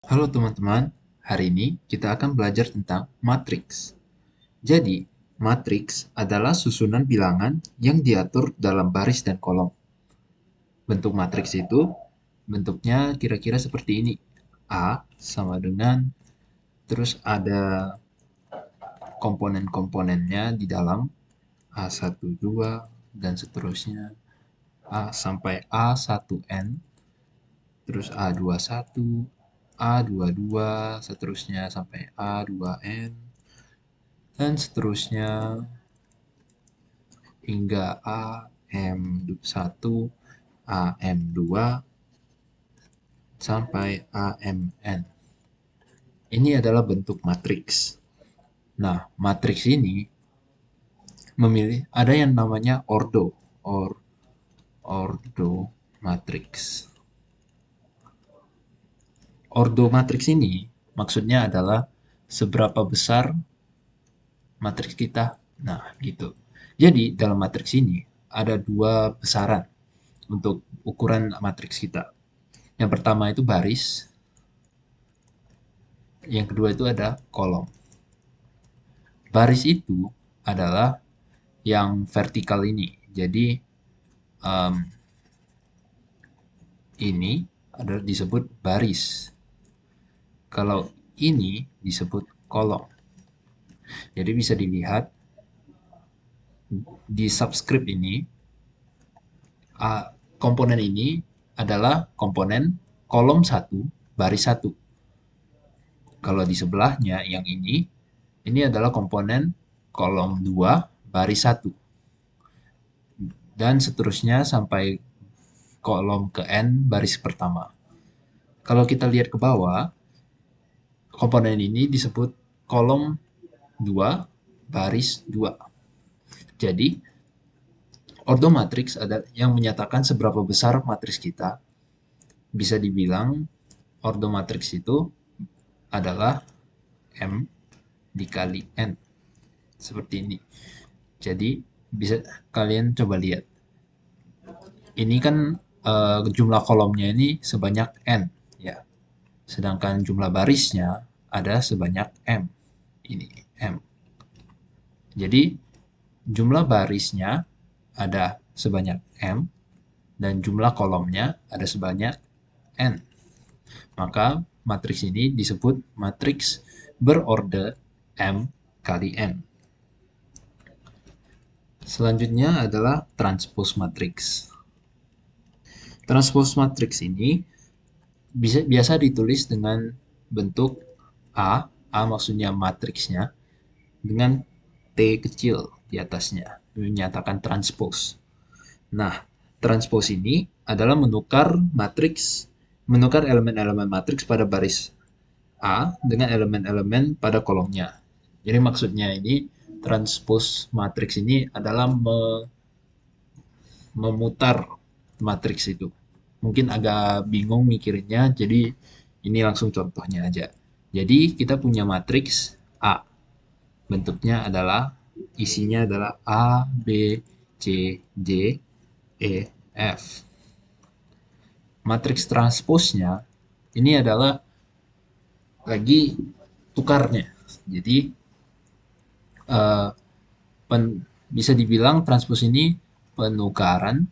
Halo teman-teman, hari ini kita akan belajar tentang matriks. Jadi, matriks adalah susunan bilangan yang diatur dalam baris dan kolom. Bentuk matriks itu bentuknya kira-kira seperti ini. A sama dengan, terus ada komponen-komponennya di dalam A1, 2, dan seterusnya. A sampai A1N, terus A21, A22, seterusnya sampai A2N, dan seterusnya hingga AM1, AM2, sampai AMN. Ini adalah bentuk matriks. Nah, matriks ini ada yang namanya ordo matriks. Ordo matriks ini maksudnya adalah seberapa besar matriks kita. Nah, gitu. Jadi, dalam matriks ini ada dua besaran untuk ukuran matriks kita. Yang pertama itu baris, yang kedua itu ada kolom. Baris itu adalah yang vertikal ini. Jadi ini adalah disebut baris. Kalau ini disebut kolom. Jadi bisa dilihat di subscript ini, komponen ini adalah komponen kolom 1, baris 1. Kalau di sebelahnya yang ini adalah komponen kolom 2, baris 1. Dan seterusnya sampai kolom ke N baris pertama. Kalau kita lihat ke bawah, komponen ini disebut kolom 2, baris 2. Jadi, ordo matriks adalah yang menyatakan seberapa besar matriks kita. Bisa dibilang ordo matriks itu adalah M dikali N. Seperti ini. Jadi, bisa kalian coba lihat. Ini kan jumlah kolomnya ini sebanyak N, ya. Sedangkan jumlah barisnya ada sebanyak M. Ini M. Jadi jumlah barisnya ada sebanyak M dan jumlah kolomnya ada sebanyak N. Maka matriks ini disebut matriks berorde M kali N. Selanjutnya adalah transpose matriks. Transpose matriks ini biasa ditulis dengan bentuk A maksudnya matriksnya, dengan T kecil di atasnya, menyatakan transpose. Nah, transpose ini adalah menukar elemen-elemen matriks pada baris A dengan elemen-elemen pada kolomnya. Jadi maksudnya ini, transpose matriks ini adalah memutar matriks itu. Mungkin agak bingung mikirinnya, jadi ini langsung contohnya aja. Jadi kita punya matriks A. Bentuknya adalah, isinya adalah A, B, C, D, E, F. Matriks transposnya ini adalah lagi tukarnya. Jadi bisa dibilang transpos ini penukaran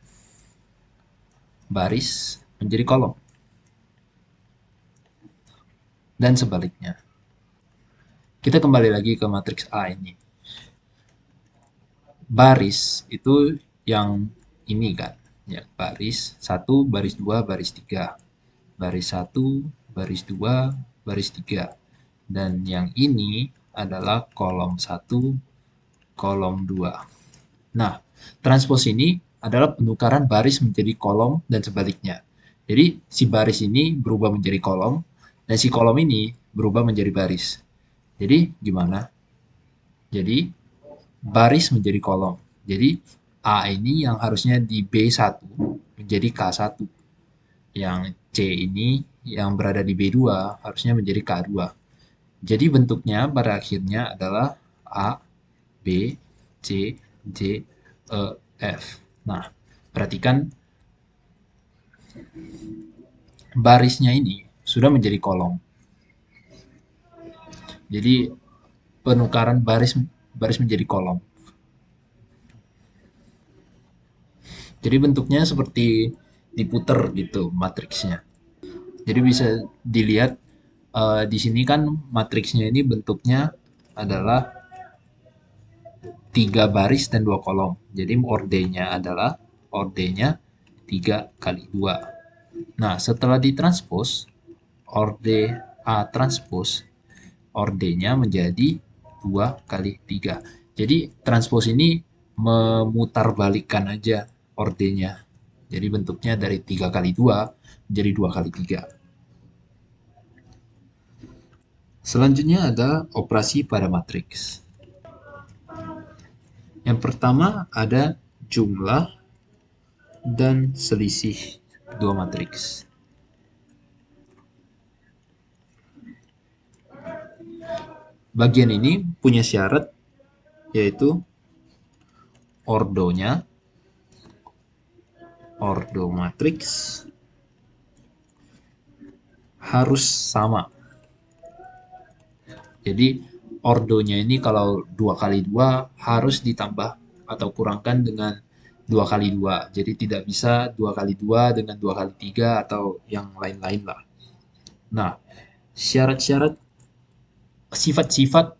baris menjadi kolom. Dan sebaliknya. Kita kembali lagi ke matriks A ini. Baris itu yang ini kan. Ya, baris 1, baris 2, baris 3. Baris 1, baris 2, baris 3. Dan yang ini adalah kolom 1, kolom 2. Nah, transpos ini adalah penukaran baris menjadi kolom dan sebaliknya. Jadi, si baris ini berubah menjadi kolom, dan si kolom ini berubah menjadi baris. Jadi, gimana? Jadi, baris menjadi kolom. Jadi, A ini yang harusnya di B1 menjadi K1. Yang C ini yang berada di B2 harusnya menjadi K2. Jadi bentuknya pada akhirnya adalah A, B, C, D, E, F. Nah, perhatikan barisnya ini sudah menjadi kolom. Jadi penukaran baris baris menjadi kolom. Jadi bentuknya seperti diputer gitu matriksnya. Jadi bisa dilihat di sini kan matriksnya ini bentuknya adalah 3 baris dan 2 kolom. Jadi ordenya 3 kali 2. Nah, setelah ditranspos, orde A transpos, ordenya menjadi 2 kali 3. Jadi transpos ini memutarbalikkan aja ordenya. Jadi bentuknya dari 3 kali 2 menjadi 2 kali 3. Selanjutnya ada operasi pada matriks. Yang pertama ada jumlah dan selisih dua matriks. Bagian ini punya syarat yaitu ordo matriks harus sama. Jadi ordonya ini kalau 2 kali 2 harus ditambah atau kurangkan dengan 2 kali 2. Jadi tidak bisa 2 kali 2 dengan 2 kali 3 atau yang lain-lain lah. Nah, syarat-syarat sifat-sifat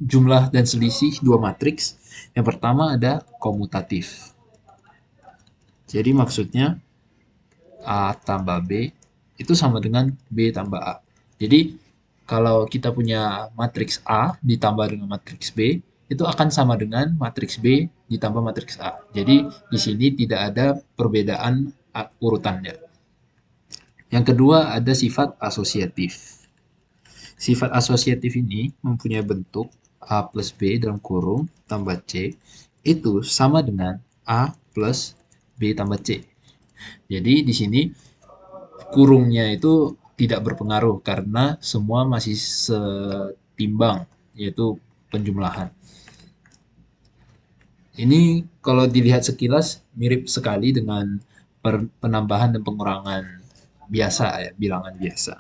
jumlah dan selisih dua matriks. Yang pertama ada komutatif. Jadi maksudnya A tambah B itu sama dengan B tambah A. Jadi kalau kita punya matriks A ditambah dengan matriks B, itu akan sama dengan matriks B ditambah matriks A. Jadi di sini tidak ada perbedaan urutannya. Yang kedua ada sifat asosiatif. Sifat asosiatif ini mempunyai bentuk A plus B dalam kurung tambah C itu sama dengan A plus B tambah C. Jadi di sini kurungnya itu tidak berpengaruh karena semua masih setimbang, yaitu penjumlahan. Ini kalau dilihat sekilas mirip sekali dengan penambahan dan pengurangan biasa ya, bilangan biasa.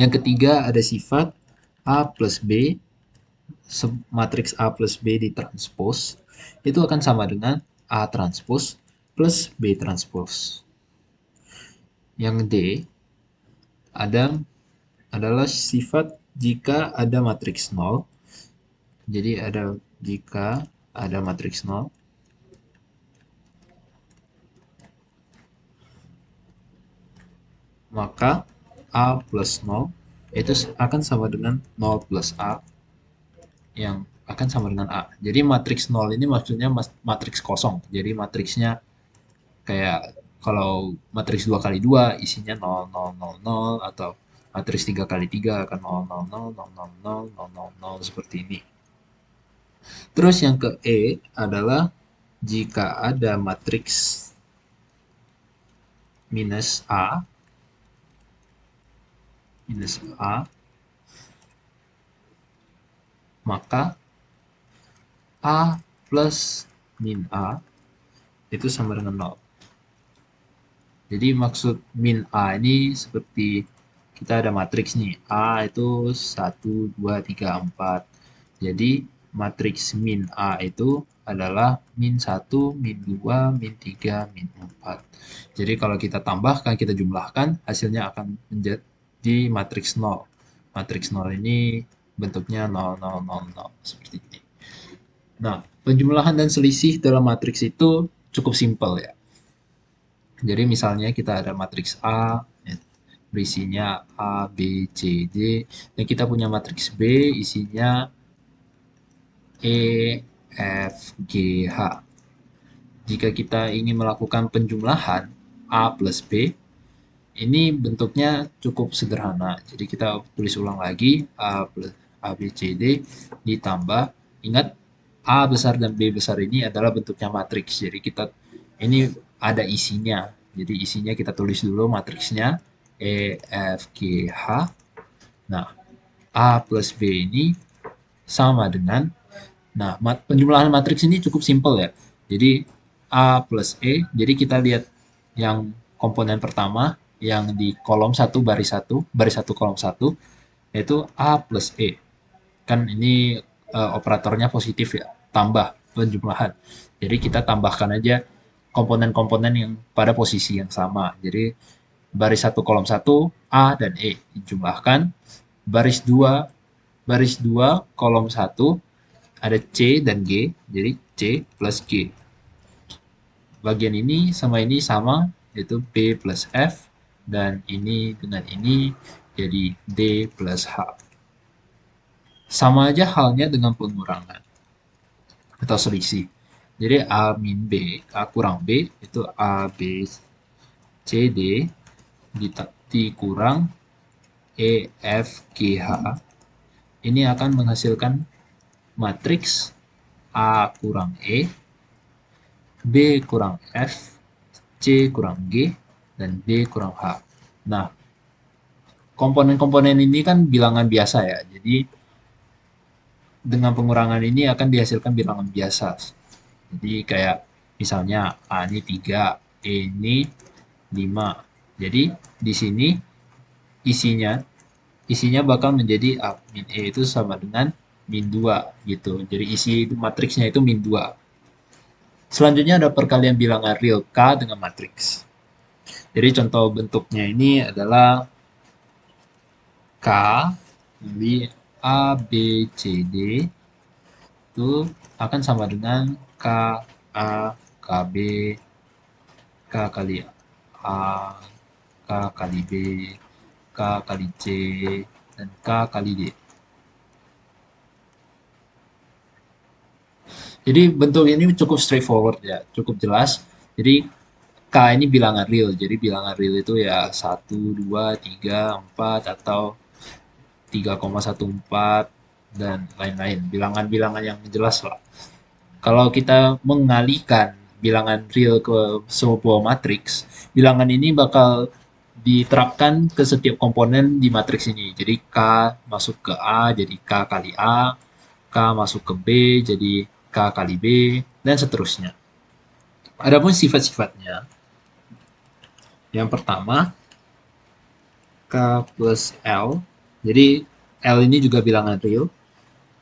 Yang ketiga ada sifat A plus B, matriks A plus B ditranspos, itu akan sama dengan A transpos plus B transpos. Yang D adalah sifat jika ada matriks 0. Jadi jika ada matriks 0, maka A plus 0 itu akan sama dengan 0 plus A yang akan sama dengan A. Jadi matriks 0 ini maksudnya matriks kosong. Jadi matriksnya kayak kalau matriks 2 kali 2 isinya 0, 0, 0, 0 atau matriks 3 kali 3 akan 0, 0, 0, 0, 0, 0, 0, 0, 0 seperti ini. Terus yang ke E adalah jika ada matriks minus A, maka A plus min A itu sama dengan 0. Jadi maksud min A ini seperti kita ada matriks nih. A itu 1, 2, 3, 4. Jadi matriks min A itu adalah min 1, min 2, min 3, min 4. Jadi kalau kita tambahkan, kita jumlahkan, hasilnya akan menjadi matriks 0. Matriks 0 ini bentuknya 0, 0, 0, 0. Seperti ini. Nah, penjumlahan dan selisih dalam matriks itu cukup simpel ya. Jadi misalnya kita ada matriks A, berisinya A, B, C, D, dan kita punya matriks B, isinya E, F, G, H. Jika kita ingin melakukan penjumlahan A plus B, ini bentuknya cukup sederhana. Jadi kita tulis ulang lagi A plus A, B, C, D ditambah, ingat A besar dan B besar ini adalah bentuknya matriks. Jadi ini ada isinya. Jadi isinya kita tulis dulu matriksnya E, F, G, H. Nah, A plus B ini sama dengan, nah penjumlahan matriks ini cukup simpel ya. Jadi A plus E, jadi kita lihat yang komponen pertama yang di kolom 1 baris 1 kolom 1 yaitu A plus E. Kan ini operatornya positif ya, tambah penjumlahan. Jadi kita tambahkan aja komponen-komponen yang pada posisi yang sama. Jadi baris satu kolom satu A dan E dijumlahkan, baris 2 kolom satu ada C dan G, jadi C plus G. Bagian ini sama, yaitu B plus F, dan ini dengan ini jadi D plus H. Sama aja halnya dengan pengurangan atau selisih. Jadi A min B, A kurang B itu A, B, C, D dikurang E, F, G, H. Ini akan menghasilkan matriks A kurang E, B kurang F, C kurang G, dan D kurang H. Nah, komponen-komponen ini kan bilangan biasa ya. Jadi dengan pengurangan ini akan dihasilkan bilangan biasa. Jadi kayak misalnya A ini 3, E ini 5. Jadi di sini isinya isinya bakal menjadi A min E itu sama dengan min 2 gitu. Jadi isi matriksnya itu min 2. Selanjutnya ada perkalian bilangan real K dengan matriks. Jadi contoh bentuknya ini adalah K kali A, B, C, D itu akan sama dengan K, A, KB, K kali A, K kali B, K kali C, dan K kali D. Jadi bentuk ini cukup straightforward ya, cukup jelas. Jadi K ini bilangan real, jadi bilangan real itu ya 1, 2, 3, 4 atau 3,14 dan lain-lain. Bilangan-bilangan yang jelas lah. Kalau kita mengalihkan bilangan real ke sebuah matriks, bilangan ini bakal diterapkan ke setiap komponen di matriks ini. Jadi K masuk ke A jadi K kali A, K masuk ke B jadi K kali B, dan seterusnya. Adapun sifat-sifatnya, yang pertama K plus L. Jadi L ini juga bilangan real.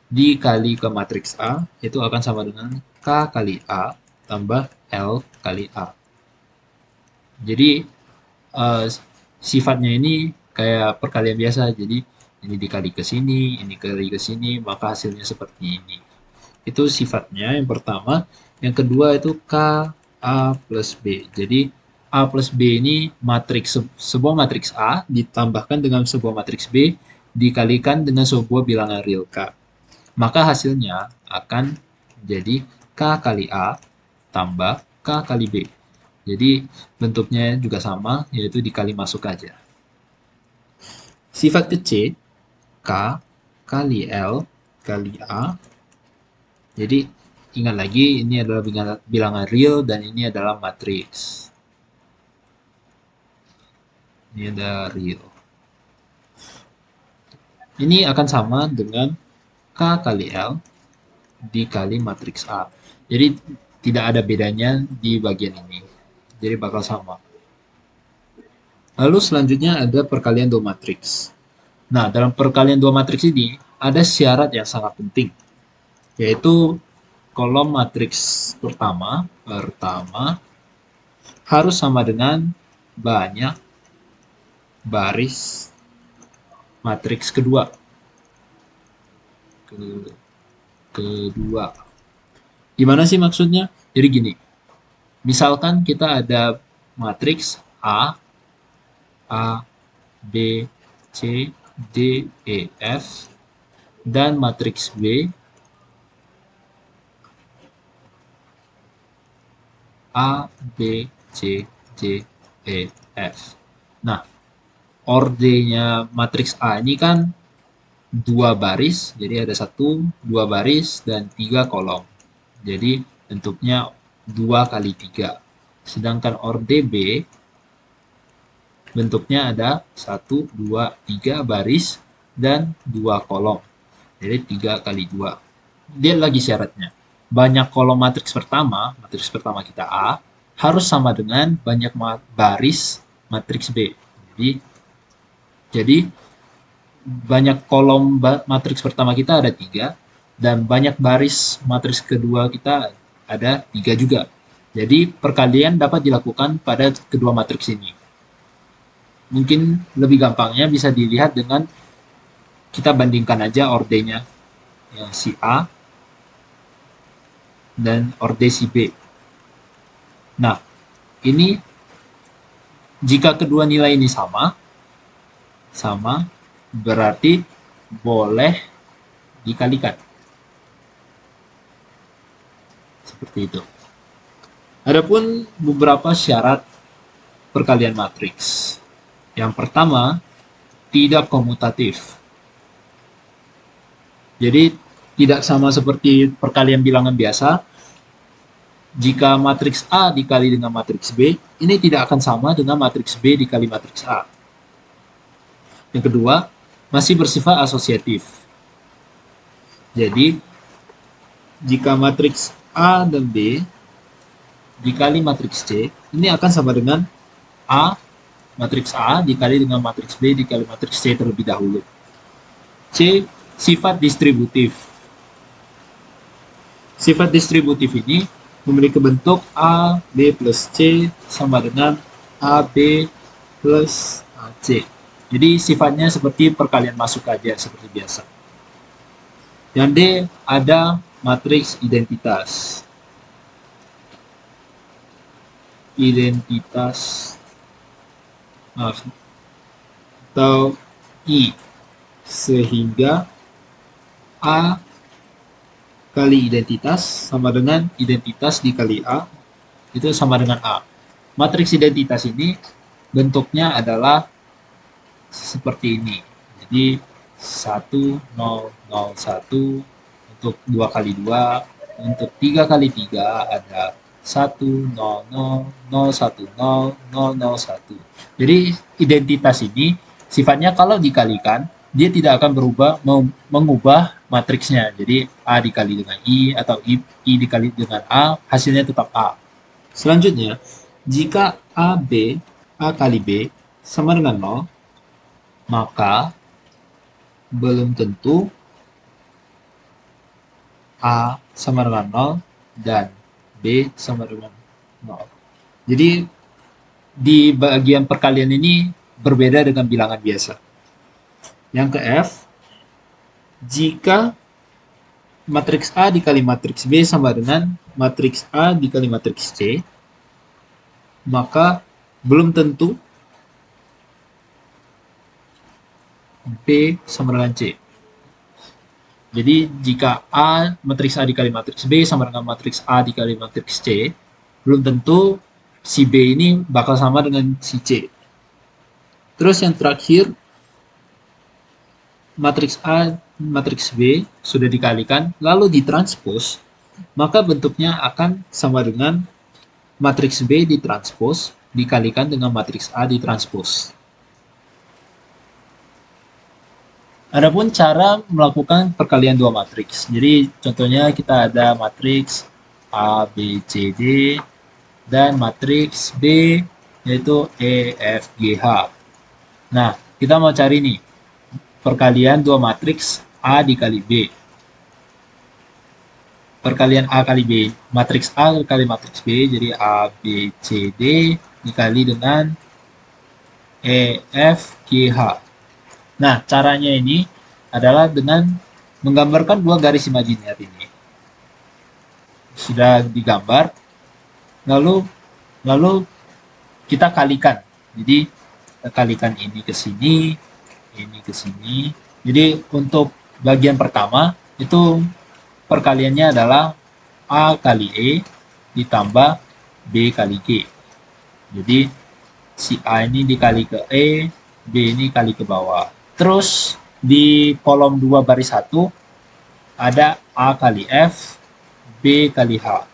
Dikali ke matriks A itu akan sama dengan K kali A tambah L kali A. Jadi sifatnya ini kayak perkalian biasa. Jadi ini dikali ke sini, ini dikali ke sini, maka hasilnya seperti ini. Itu sifatnya yang pertama. Yang kedua itu K A plus B. Jadi A plus B ini matriks sebuah matriks A ditambahkan dengan sebuah matriks B dikalikan dengan sebuah bilangan real K. Maka hasilnya akan jadi K kali A tambah K kali B. Jadi bentuknya juga sama, yaitu dikali masuk aja. Sifat ke C, K kali L kali A. Jadi ingat lagi, ini adalah bilangan real dan ini adalah matriks. Ini ada real. Ini akan sama dengan K kali L dikali matriks A. Jadi tidak ada bedanya di bagian ini. Jadi bakal sama. Lalu selanjutnya ada perkalian dua matriks. Nah, dalam perkalian dua matriks ini ada syarat yang sangat penting, yaitu kolom matriks pertama harus sama dengan banyak baris matriks kedua. Gimana sih maksudnya? Jadi gini, misalkan kita ada matriks A, B, C, D, E, F, dan matriks B, A, B, C, D, E, F. Nah, ordernya matriks A ini kan dua baris, jadi ada 1, 2 baris, dan 3 kolom. Jadi bentuknya 2 kali 3. Sedangkan orde B bentuknya ada 1, 2, 3 baris dan 2 kolom. Jadi 3 kali 2. Dia lagi syaratnya. Banyak kolom matriks pertama kita A, harus sama dengan banyak baris matriks B. Jadi banyak kolom matriks pertama kita ada 3, dan banyak baris matriks kedua kita ada 3 juga. Jadi perkalian dapat dilakukan pada kedua matriks ini. Mungkin lebih gampangnya bisa dilihat dengan kita bandingkan aja ordernya, yang si A dan order si B. Nah, ini jika kedua nilai ini sama berarti boleh dikalikan. Seperti itu. Adapun beberapa syarat perkalian matriks. Yang pertama, tidak komutatif. Jadi tidak sama seperti perkalian bilangan biasa. Jika matriks A dikali dengan matriks B, ini tidak akan sama dengan matriks B dikali matriks A. Yang kedua, masih bersifat asosiatif. Jadi, jika matriks A dan B dikali matriks C, ini akan sama dengan matriks A dikali dengan matriks B dikali matriks C terlebih dahulu. C, sifat distributif. Sifat distributif ini memiliki bentuk A, B plus C sama dengan AB plus AC. Jadi sifatnya seperti perkalian masuk aja, seperti biasa. Yang D, ada matriks identitas. Atau I, sehingga A kali identitas sama dengan identitas dikali A, itu sama dengan A. Matriks identitas ini bentuknya adalah seperti ini. Jadi 1, 0, 0, 1, untuk 2 kali 2, untuk 3 kali 3 ada 1, 0, 0, 0, 1, 0, 0, 0, 1. Jadi identitas ini sifatnya kalau dikalikan, dia tidak akan berubah mengubah matriksnya. Jadi A dikali dengan I atau I dikali dengan A, hasilnya tetap A. Selanjutnya, jika A kali B sama dengan 0, maka belum tentu A sama dengan 0 dan B sama dengan 0. Jadi di bagian perkalian ini berbeda dengan bilangan biasa. Yang ke F, jika matriks A dikali matriks B sama dengan matriks A dikali matriks C, maka belum tentu B sama dengan C. Jadi jika matriks A dikali matriks B sama dengan matriks A dikali matriks C, belum tentu si B ini bakal sama dengan si C. Terus yang terakhir, matriks A, matriks B sudah dikalikan, lalu ditranspos, maka bentuknya akan sama dengan matriks B ditranspos dikalikan dengan matriks A ditranspos. Adapun cara melakukan perkalian dua matriks. Jadi contohnya kita ada matriks A, B, C, D, dan matriks B yaitu E, F, G, H. Nah, kita mau cari nih perkalian dua matriks A dikali B. Perkalian A kali B, matriks A kali matriks B, jadi A, B, C, D dikali dengan E, F, G, H. Nah, caranya ini adalah dengan menggambarkan dua garis imajiner ini. Sudah digambar, lalu kita kalikan. Jadi, kita kalikan ini ke sini, ini ke sini. Jadi, untuk bagian pertama, itu perkaliannya adalah A kali E ditambah B kali G. Jadi, si A ini dikali ke E, B ini kali ke bawah. Terus di kolom 2 baris 1 ada A kali F, B kali H.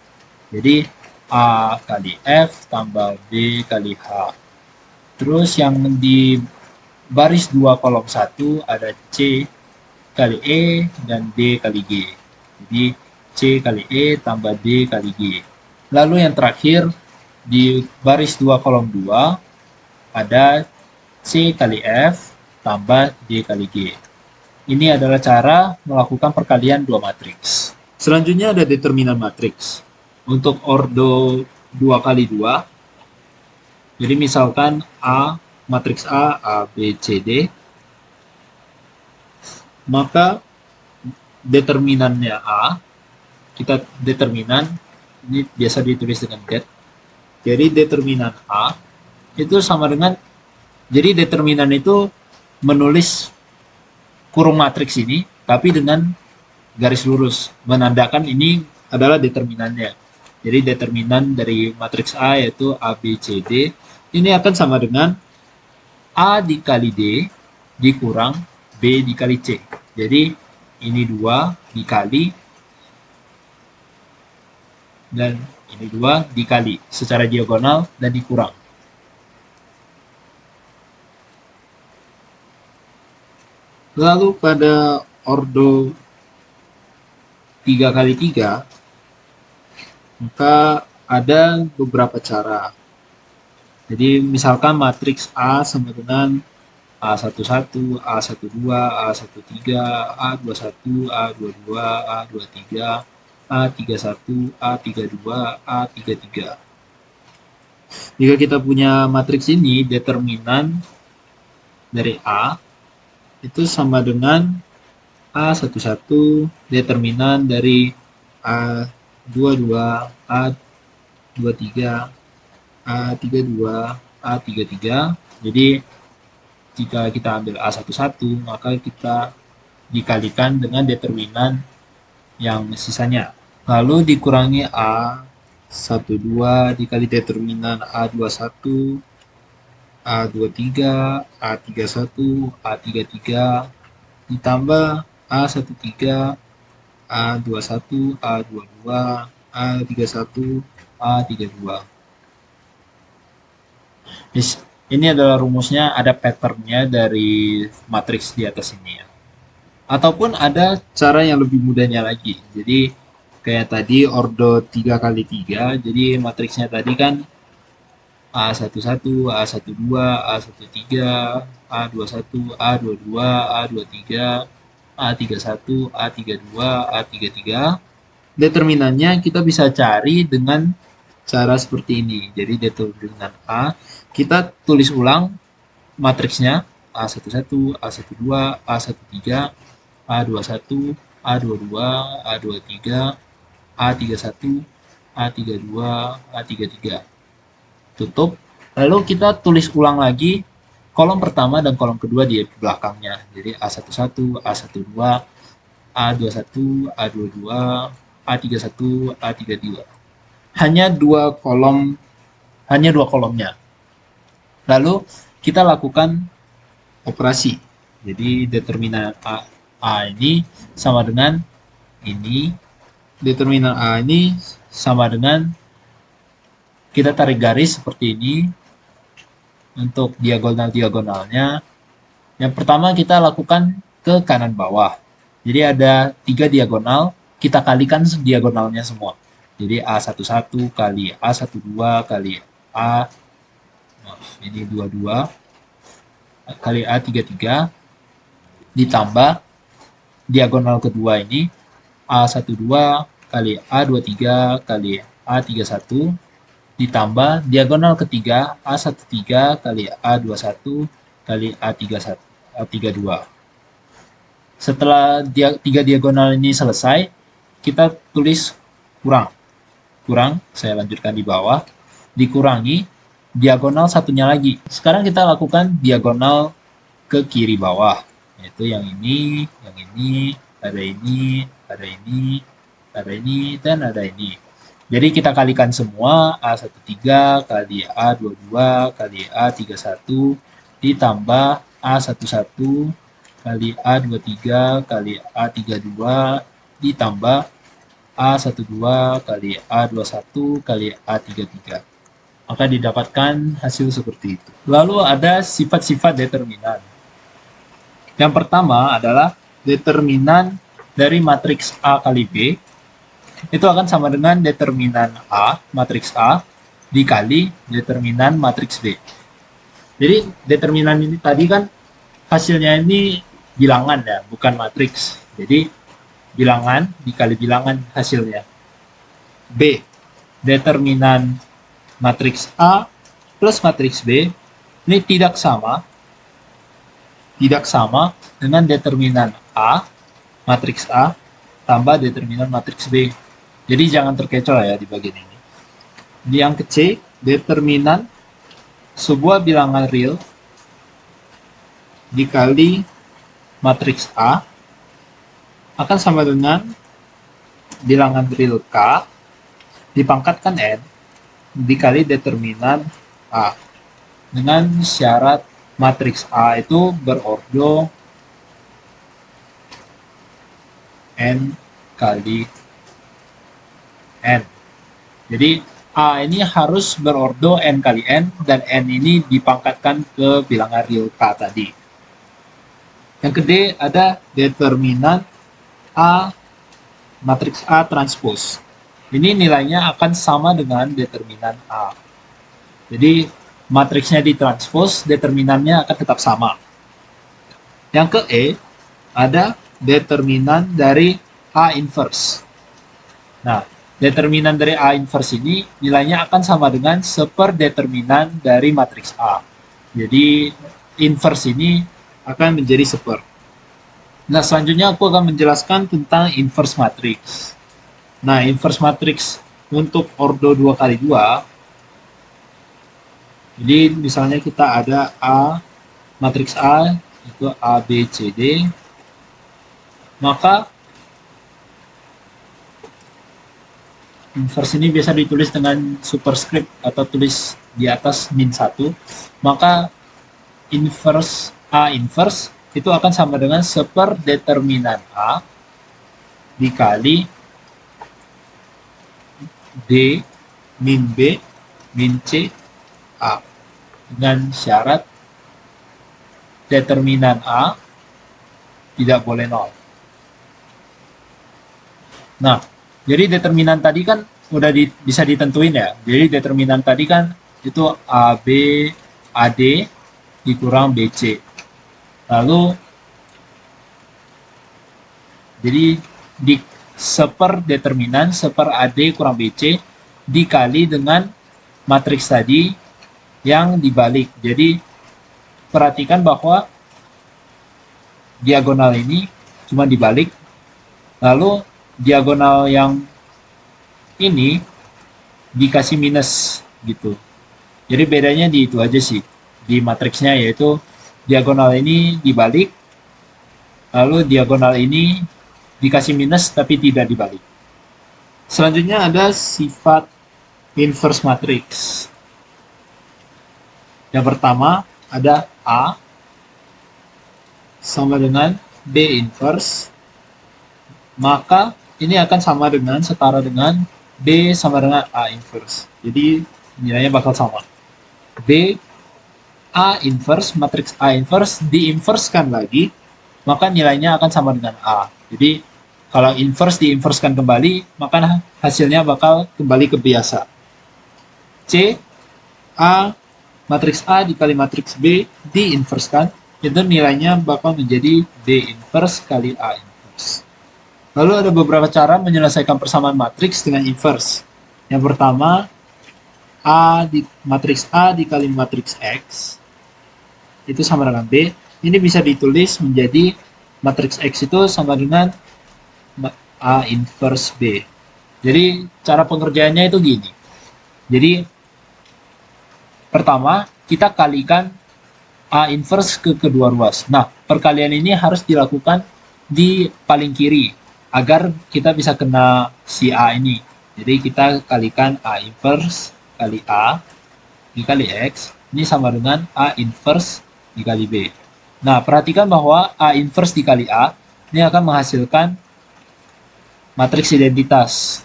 Jadi A kali F tambah B kali H. Terus yang di baris 2 kolom 1 ada C kali E dan D kali G. Jadi C kali E tambah D kali G. Lalu yang terakhir di baris 2 kolom 2 ada C kali F tambah D kali G. Ini adalah cara melakukan perkalian dua matriks. Selanjutnya ada determinan matriks. Untuk ordo 2 kali 2, jadi misalkan A, matriks A, B, C, D, maka determinannya A, kita determinan, ini biasa ditulis dengan det, jadi determinan A itu sama dengan, jadi determinan itu menulis kurung matriks ini, tapi dengan garis lurus, menandakan ini adalah determinannya. Jadi determinan dari matriks A yaitu A, B, C, D, ini akan sama dengan A dikali D dikurang B dikali C. Jadi ini 2 dikali, dan ini 2 dikali secara diagonal dan dikurang. Lalu pada ordo 3 kali 3, maka ada beberapa cara. Jadi misalkan matriks A sama dengan A11, A12, A13, A21, A22, A23, A31, A32, A33. Jika kita punya matriks ini, determinan dari A itu sama dengan A11 determinan dari A22, A23, A32, A33. Jadi jika kita ambil A11, maka kita dikalikan dengan determinan yang sisanya. Lalu dikurangi A12 dikali determinan A21, A23, A31, A33, ditambah A13, A21, A22, A31, A32. Ini adalah rumusnya, ada patternnya dari matriks di atas ini ya. Ataupun ada cara yang lebih mudahnya lagi. Jadi kayak tadi ordo 3 kali 3, jadi matriksnya tadi kan A11, A12, A13, A21, A22, A23, A31, A32, A33. Determinannya kita bisa cari dengan cara seperti ini. Jadi determinan A, kita tulis ulang matriksnya A11, A12, A13, A21, A22, A23, A31, A32, A33. Tutup. Lalu kita tulis ulang lagi kolom pertama dan kolom kedua di belakangnya. Jadi A11, A12, A21, A22, A31, A32. Hanya dua kolomnya. Lalu kita lakukan operasi. Jadi determinan A ini sama dengan ini. Determinan A ini sama dengan, kita tarik garis seperti ini untuk diagonal-diagonalnya. Yang pertama kita lakukan ke kanan bawah. Jadi ada 3 diagonal, kita kalikan diagonalnya semua. Jadi A11 kali A12 kali ini 22 kali A33 ditambah diagonal kedua ini A12 kali A23 kali A31 ditambah diagonal ketiga A13 kali A21 kali A32. Setelah 3 diagonal ini selesai, kita tulis kurang, saya lanjutkan di bawah, dikurangi diagonal satunya lagi. Sekarang kita lakukan diagonal ke kiri bawah, yaitu yang ini, ada ini, ada ini, ada ini, dan ada ini. Jadi kita kalikan semua, A13 kali A22 kali A31 ditambah A11 kali A23 kali A32 ditambah A12 kali A21 kali A33. Maka didapatkan hasil seperti itu. Lalu ada sifat-sifat determinan. Yang pertama adalah determinan dari matriks A kali B itu akan sama dengan determinan A, matriks A, dikali determinan matriks B. Jadi determinan ini tadi kan hasilnya ini bilangan ya, bukan matriks. Jadi bilangan dikali bilangan hasilnya. B, determinan matriks A plus matriks B ini tidak sama dengan determinan A, matriks A, tambah determinan matriks B. Jadi jangan terkecoh ya di bagian ini. Di yang C, determinan sebuah bilangan real dikali matriks A akan sama dengan bilangan real K dipangkatkan N dikali determinan A. Dengan syarat matriks A itu berordo N kali N. Jadi A ini harus berordo N kali N, dan N ini dipangkatkan ke bilangan real K tadi. Yang kedua ada determinan A matriks A transpose. Ini nilainya akan sama dengan determinan A. Jadi matriksnya ditranspose, determinannya akan tetap sama. Yang ke E ada determinan dari A inverse. Nah, determinan dari A inverse ini nilainya akan sama dengan seperdeterminan dari matriks A. Jadi inverse ini akan menjadi seper. Nah, selanjutnya aku akan menjelaskan tentang inverse matrix. Nah, inverse matrix untuk ordo 2 kali 2. Jadi misalnya kita ada A, matriks A itu A, B, C, D. Maka inverse ini biasa ditulis dengan superscript atau tulis di atas min 1. Maka inverse A inverse itu akan sama dengan seperdeterminan A dikali D min B min C A, dengan syarat determinan A tidak boleh 0. Nah, jadi determinan tadi kan udah bisa ditentuin ya. Jadi determinan tadi kan itu AB AD dikurang BC. Lalu jadi di seperdeterminan seper AD kurang BC dikali dengan matriks tadi yang dibalik. Jadi perhatikan bahwa diagonal ini cuma dibalik, lalu diagonal yang ini dikasih minus gitu. Jadi bedanya di itu aja sih, di matriksnya, yaitu diagonal ini dibalik, lalu diagonal ini dikasih minus tapi tidak dibalik. Selanjutnya ada sifat inverse matrix. Yang pertama ada A sama dengan B inverse, maka ini akan sama dengan setara dengan B sama dengan A inverse. Jadi nilainya bakal sama. B A inverse, matriks A inverse diinverskan lagi, maka nilainya akan sama dengan A. Jadi kalau inverse diinverskan kembali, maka hasilnya bakal kembali ke biasa. C A matriks A dikali matriks B diinverskan, itu nilainya bakal menjadi B inverse kali A inverse. Lalu ada beberapa cara menyelesaikan persamaan matriks dengan inverse. Yang pertama, matriks A dikali matriks X itu sama dengan B. Ini bisa ditulis menjadi matriks X itu sama dengan A inverse B. Jadi cara pengerjaannya itu gini. Jadi pertama kita kalikan A inverse ke kedua ruas. Nah, perkalian ini harus dilakukan di paling kiri agar kita bisa kena si A ini. Jadi kita kalikan A inverse kali A dikali X, ini sama dengan A inverse dikali B. Nah, perhatikan bahwa A inverse dikali A ini akan menghasilkan matriks identitas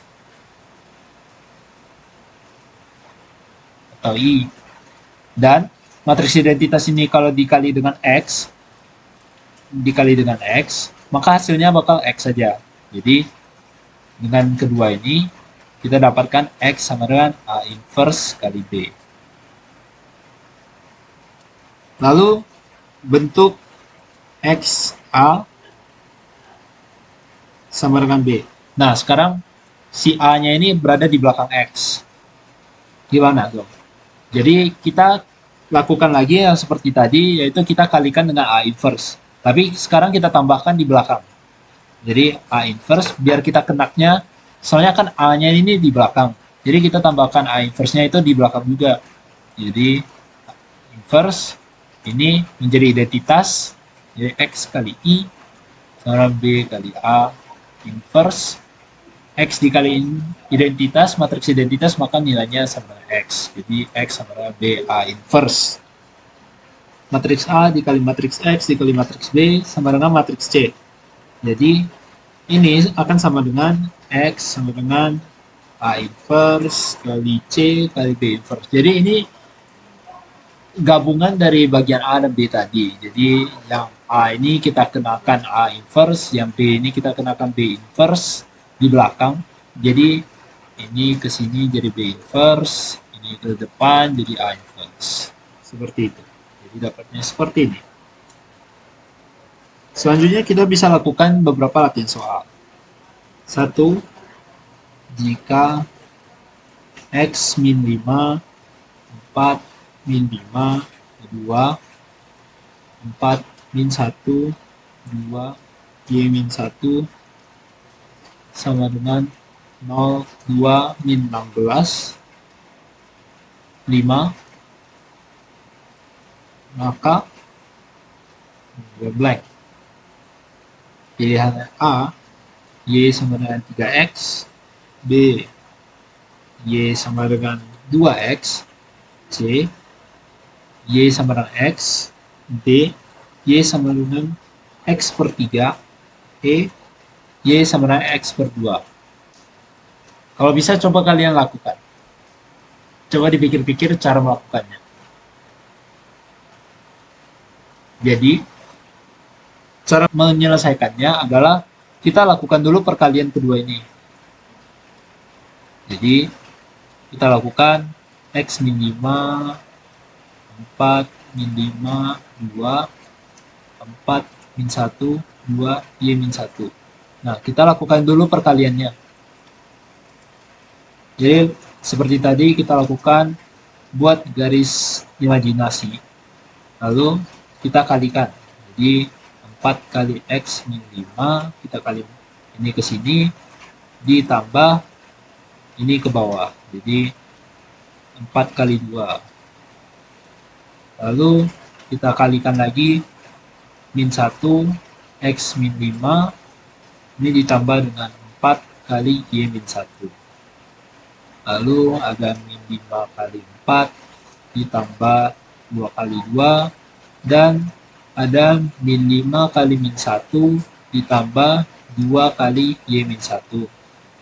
atau I. Dan matriks identitas ini kalau dikali dengan X, maka hasilnya bakal X saja. Jadi dengan kedua ini kita dapatkan X sama dengan A inverse kali B. Lalu bentuk X A sama dengan B. Nah, sekarang si A-nya ini berada di belakang X. Gimana dong? Jadi kita lakukan lagi yang seperti tadi, yaitu kita kalikan dengan A inverse. Tapi sekarang kita tambahkan di belakang. Jadi A inverse, biar kita kenaknya, soalnya kan A-nya ini di belakang. Jadi kita tambahkan A inverse-nya itu di belakang juga. Jadi inverse ini menjadi identitas, jadi X kali I sama B kali A inverse X dikali identitas, matriks identitas, maka nilainya sama dengan X. Jadi X sama dengan B A inverse. Matriks A dikali matriks X dikali matriks B sama dengan matriks C. Jadi ini akan sama dengan X sama dengan A inverse kali C kali B inverse. Jadi ini gabungan dari bagian A dan B tadi. Jadi yang A ini kita kenakan A inverse, yang B ini kita kenakan B inverse di belakang. Jadi ini ke sini jadi B inverse, ini ke depan jadi A inverse. Seperti itu. Jadi dapatnya seperti ini. Selanjutnya kita bisa lakukan beberapa latihan soal. 1. Jika X min 5, 4 min 5, 2, 4 min 1, 2, Y min 1 sama dengan 0, 2 min 16, 5, maka blank. Pilihan A, Y sama dengan 3X, B, Y sama dengan 2X, C, Y sama dengan X, D, Y sama dengan X per 3, E, Y sama dengan X per 2. Kalau bisa coba kalian lakukan. Coba dipikir-pikir cara melakukannya. Jadi, cara menyelesaikannya adalah kita lakukan dulu perkalian kedua ini. Jadi, kita lakukan X min 5, 4 min 5, 2, 4 min 1, 2, Y min 1. Nah, kita lakukan dulu perkaliannya. Jadi, seperti tadi kita lakukan buat garis imajinasi. Lalu, kita kalikan. Jadi, 4 kali X min 5, kita kali ini ke sini, ditambah ini ke bawah. Jadi, 4 kali 2. Lalu, kita kalikan lagi min 1 X min 5 ini ditambah dengan 4 kali Y min 1. Lalu ada min 5 kali 4 ditambah 2 kali 2 dan ada min 5 kali min 1 ditambah 2 kali Y min 1.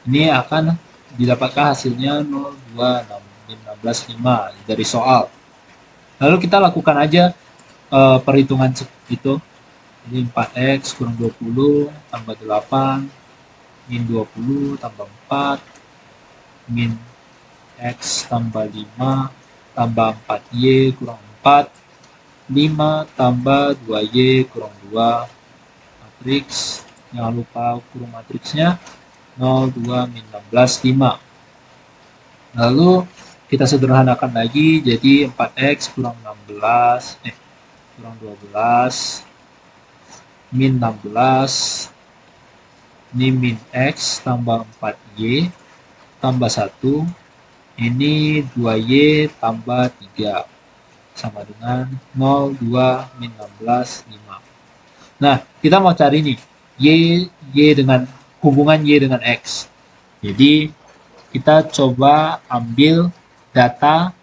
Ini akan didapatkan hasilnya 0, 2, 6, min 16, 5 dari soal. Lalu kita lakukan aja perhitungan itu. Jadi 4X kurang 20 tambah 8 min 20 tambah 4 min X tambah 5 tambah 4Y kurang 4 5 tambah 2Y kurang 2 matriks, jangan lupa kurung matriksnya 0, 2, min 16, 5. Lalu kita sederhanakan lagi jadi 4X kurang 16 kurang 12 min 16 ini min X tambah 4Y tambah 1 ini 2Y tambah 3 sama dengan 0, 2, min 16, 5. Nah, kita mau cari nih Y dengan hubungan Y dengan X. Jadi, kita coba ambil data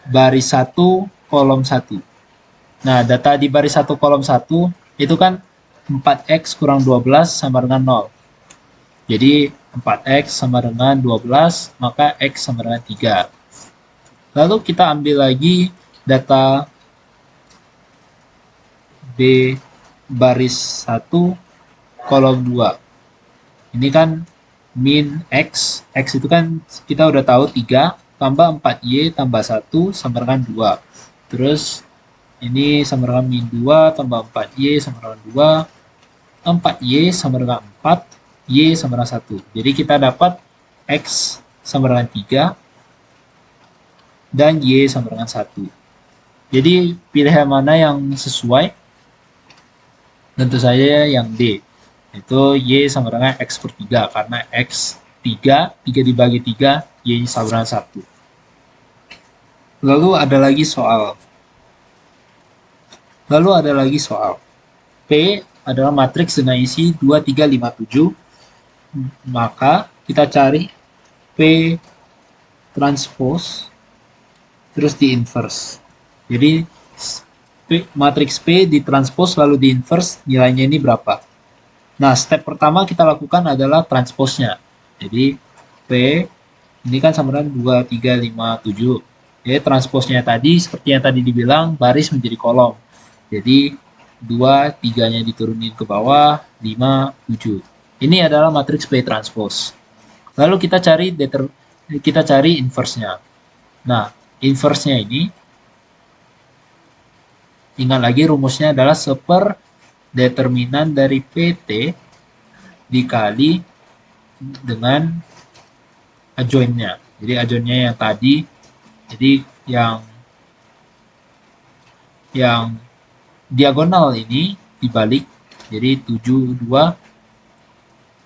baris 1 kolom 1. Nah, data di baris 1 kolom 1 itu kan 4X kurang 12 sama dengan 0. Jadi 4X sama dengan 12, maka X sama dengan 3. Lalu kita ambil lagi data B baris 1 kolom 2. Ini kan min X. X itu kan kita udah tahu 3 tambah 4Y tambah 1 sama dengan 2. Terus Ini sama dengan min 2 tambah 4Y sama dengan 2. 4Y sama dengan 4. Y sama dengan 1. Jadi kita dapat X sama dengan 3. Dan Y sama dengan 1. Jadi pilihan mana yang sesuai? Tentu saja yang D. Itu Y sama dengan X per 3. Karena X 3 dibagi 3, Y sama dengan 1. Lalu ada lagi soal. P adalah matriks dengan isi 2, 3, 5, 7. Maka kita cari P transpose terus di inverse. Jadi matriks P ditranspose lalu di inverse, nilainya ini berapa? Nah, step pertama kita lakukan adalah transposnya. Jadi P ini kan sama dengan 2, 3, 5, 7. Jadi transposnya tadi seperti yang tadi dibilang, baris menjadi kolom. Jadi 2, 3-nya diturunin ke bawah, 5, 7. Ini adalah matriks P transpose. Lalu kita cari inverse-nya. Nah, inverse-nya ini, ingat lagi rumusnya adalah seper determinan dari PT dikali dengan adjoint-nya. Jadi adjoint-nya yang tadi, jadi yang diagonal ini dibalik, jadi 7, 2.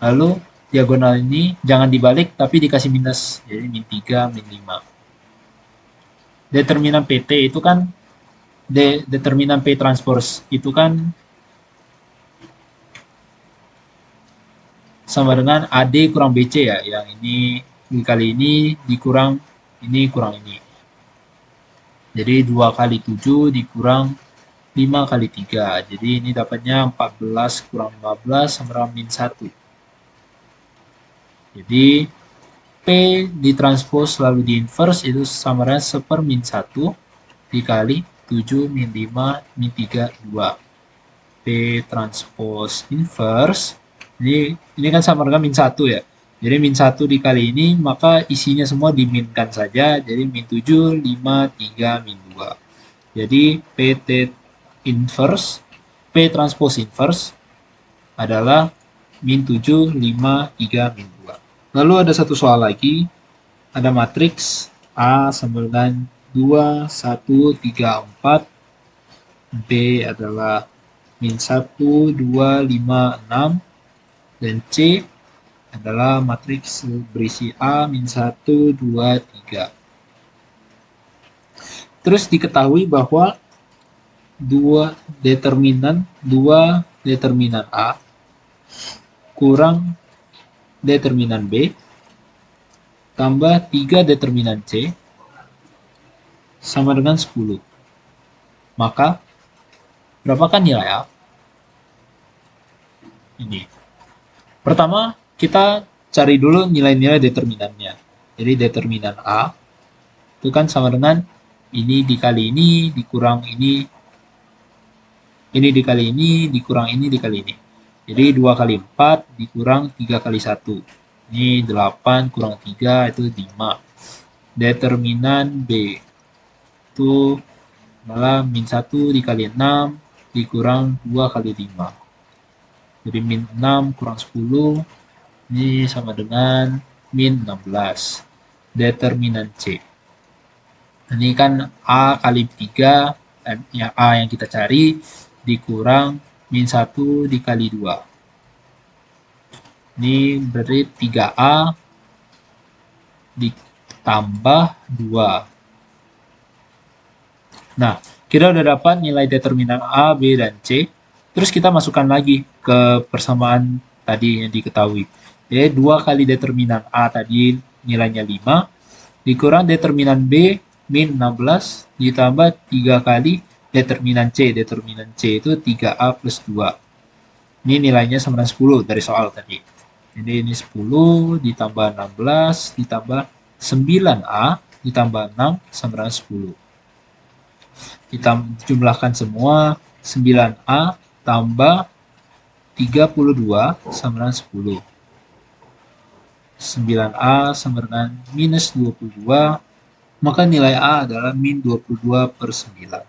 Lalu diagonal ini jangan dibalik tapi dikasih minus, jadi min 3, min 5. Determinan PT itu kan, determinan P transpose itu kan sama dengan AD kurang BC ya, yang ini dikali ini dikurang ini kurang ini. Jadi 2 kali 7 dikurang 5 kali 3. Jadi ini dapatnya 14 kurang 15 sama dengan min 1. Jadi P ditranspose lalu di inverse itu sama dengan seper min 1 dikali 7 min 5 min 3, 2. P transpose inverse ini kan sama dengan min 1 ya. Jadi min 1 dikali ini, maka isinya semua diminkan saja. Jadi min 7, 5, 3, min 2. Jadi PT inverse, P transpose inverse adalah min 7, 5, 3, min 2. Lalu ada satu soal lagi. Ada matriks A sama dengan 2, 1, 3, 4. B adalah min 1, 2, 5, 6. Dan C adalah matriks berisi A, min 1, 2, 3. Terus diketahui bahwa dua determinan A kurang determinan B tambah 3 determinan C sama dengan 10. Maka berapakah nilai A? Ini. Pertama, kita cari dulu nilai-nilai determinannya. Jadi determinan A itu kan sama dengan ini dikali ini dikurang ini dikali ini dikurang ini dikali ini. Jadi 2 kali 4 dikurang 3 kali 1. Ini 8 kurang 3 itu 5. Determinan B itu adalah min 1 dikali 6 dikurang 2 kali 5. Jadi min 6 kurang 10 ini sama dengan min 16. Determinan C. Ini kan A kali 3, yang A yang kita cari dikurang min 1 dikali 2. Ini berarti 3A ditambah 2. Nah, kita udah dapat nilai determinan A, B, dan C. Terus kita masukkan lagi ke persamaan tadi yang diketahui. Jadi 2 kali determinan A tadi nilainya 5, dikurang determinan B min 16, ditambah 3 kali determinan C. Determinan C itu 3A plus 2. Ini nilainya sama dengan 10 dari soal tadi. Jadi ini 10 ditambah 16 ditambah 9A ditambah 6 sama dengan 10. Kita jumlahkan semua, 9A tambah 32 sama dengan 10. 9A sama dengan minus 22, maka nilai A adalah min 22/9.